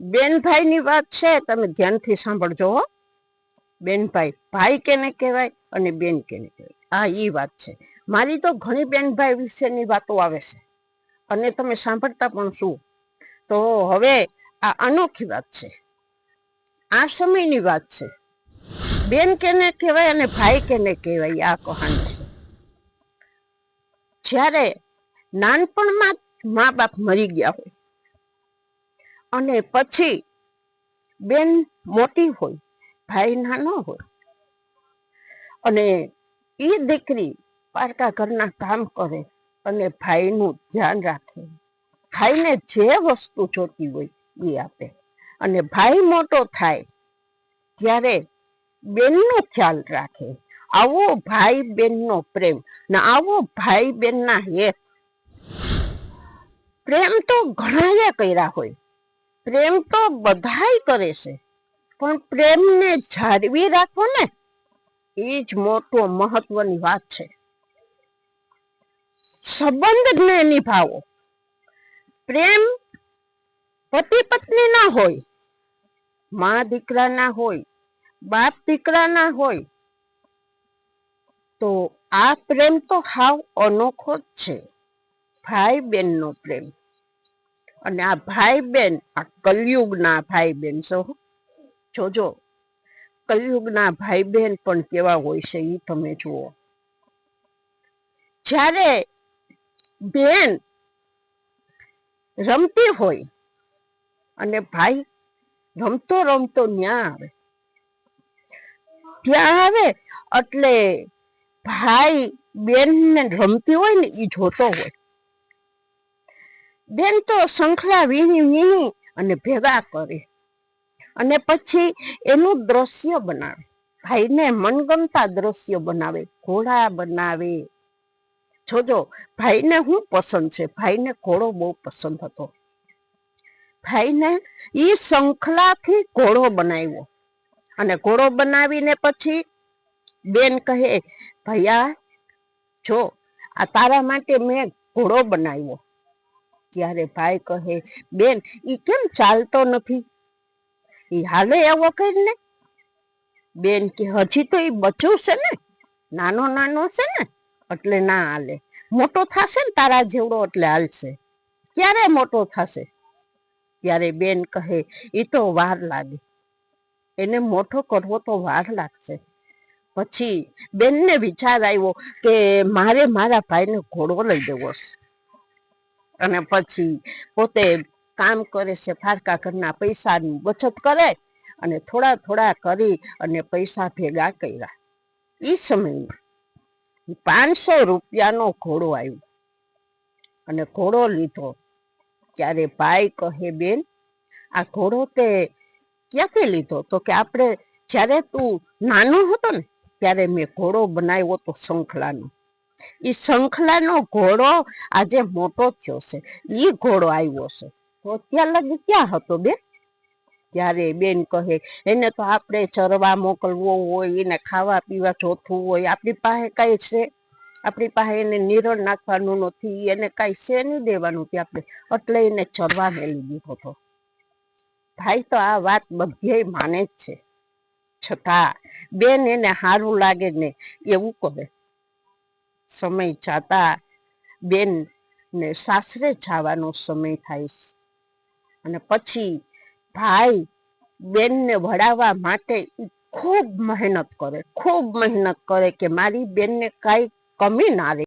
બેન ભાઈ ની વાત છે, તમે ધ્યાનથી સાંભળજો હો. બેન ભાઈ, ભાઈ કેને કહેવાય અને બેન કેને કહેવાય, આ ઈ વાત છે. મારી તો ઘણી બેન ભાઈ વિશેની વાતો આવે છે અને તમે સાંભળતા પણ શું. તો હવે આ અનોખી વાત છે, આ સમયની વાત છે. બેન કેને કહેવાય અને ભાઈ કેને કહેવાય, આ કહાની છે. જ્યારે નાનપણમાં મા બાપ મરી ગયા હોય અને પછી બેન મોટી હોય, ભાઈ નાનો હોય, અને એ દીકરી પારકા ઘરના કામ કરે અને ભાઈનું ધ્યાન રાખે, ભાઈને જે વસ્તુ જોતી હોય એ આપે, અને ભાઈ મોટો થાય ત્યારે બેનનો ખ્યાલ રાખે. આવો ભાઈ બેનનો પ્રેમ ને આવો ભાઈ બેનના હેત. પ્રેમ તો ઘણાએ કર્યા હોય, પ્રેમ તો બધાય કરે છે, પણ પ્રેમને જાળવી રાખવો ને એ જ મોટો મહત્વની વાત છે. સંબંધને નિભાવો. પ્રેમ પતિ પત્ની ના હોય, મા દીકરા ના હોય, બાપ દીકરા ના હોય, તો આ પ્રેમ તો હાવ અનોખો જ છે, ભાઈ બેન નો પ્રેમ. અને આ ભાઈ બેન, આ કલયુગના ભાઈ બેન છો. જોજો કલયુગના ભાઈ બહેન પણ કેવા હોય છે એ તમે જુઓ. જ્યારે બેન રમતી હોય અને ભાઈ રમતો રમતો ન્યા આવે, ત્યાં આવે એટલે ભાઈ બેન ને રમતી હોય ને એ જોતો હોય. બેન તો શંખલા વીણી વીણી અને ભેગા કરે અને પછી એનું દ્રશ્ય બનાવે, ભાઈને મનગમતા દ્રશ્ય બનાવે, ઘોડા બનાવે. જોજો ભાઈને શું પસંદ છે, ભાઈને ઘોડો બહુ પસંદ હતો. ભાઈને ઈ શંખલાથી ઘોડો બનાવ્યો અને ઘોડો બનાવીને પછી બેન કહે, ભૈયા જો આ તારા માટે મેં ઘોડો બનાવ્યો. ત્યારે ભાઈ કહે, બેન ઈ કેમ ચાલતો નથી, ઈ હાલે એવો કરીને. બેન કે હજી તો ઈ બચ્ચું છે ને, નાનો નાનો છે ને, એટલે ના હાલે, મોટો થશે ને તારા જેવડો એટલે હાલશે. ક્યારે મોટો થશે? ત્યારે બેન કહે, એ તો વાર લાગે, એને મોટો કરવો તો વાર લાગશે. પછી બેનને વિચાર આવ્યો કે મારે મારા ભાઈને ઘોડો લઈ દેવો છે. અને પછી પોતે કામ કરે છે, ફારકા ઘરના પૈસાની બચત કરે અને થોડા થોડા કરી અને પૈસા ભેગા કર્યા. એ સમયમાં 500 રૂપિયાનો ઘોડો આવ્યો અને ઘોડો લીધો. ત્યારે ભાઈ કહે, બેન આ ઘોડો તે ક્યાંથી લીધો? તો કે આપણે જ્યારે તું નાનો હતો ને ત્યારે મેં ઘોડો બનાવ્યો તો શંખલાનો. એ શંખલાનો ઘોડો આજે મોટો થયો છે, ઈ ઘોડો આવ્યો છે. તો ત્યાં લગી ક્યાં હતો બેન? ત્યારે બેન કહે, એને તો આપણે ચરવા મોકલવો હોય, એને ખાવા પીવા જોતું હોય, આપણી પાસે કઈ છે? આપણી પાસે એને નિરણ નાખવાનું નથી, એને કઈ છે નહીં દેવાનું કે આપણે, એટલે એને ચરવા મેલી દીધો હતો. ભાઈ તો આ વાત બધે માને જ છે, છતાં બેન એને સારું લાગે ને એવું કરે. સમય જાતા બેન ને સાસરે જવાનો સમય થાય છે અને પછી ભાઈ બેનને વળાવવા માટે ખૂબ મહેનત કરે, ખૂબ મહેનત કરે કે મારી બેનને કઈ કમી ના રહે.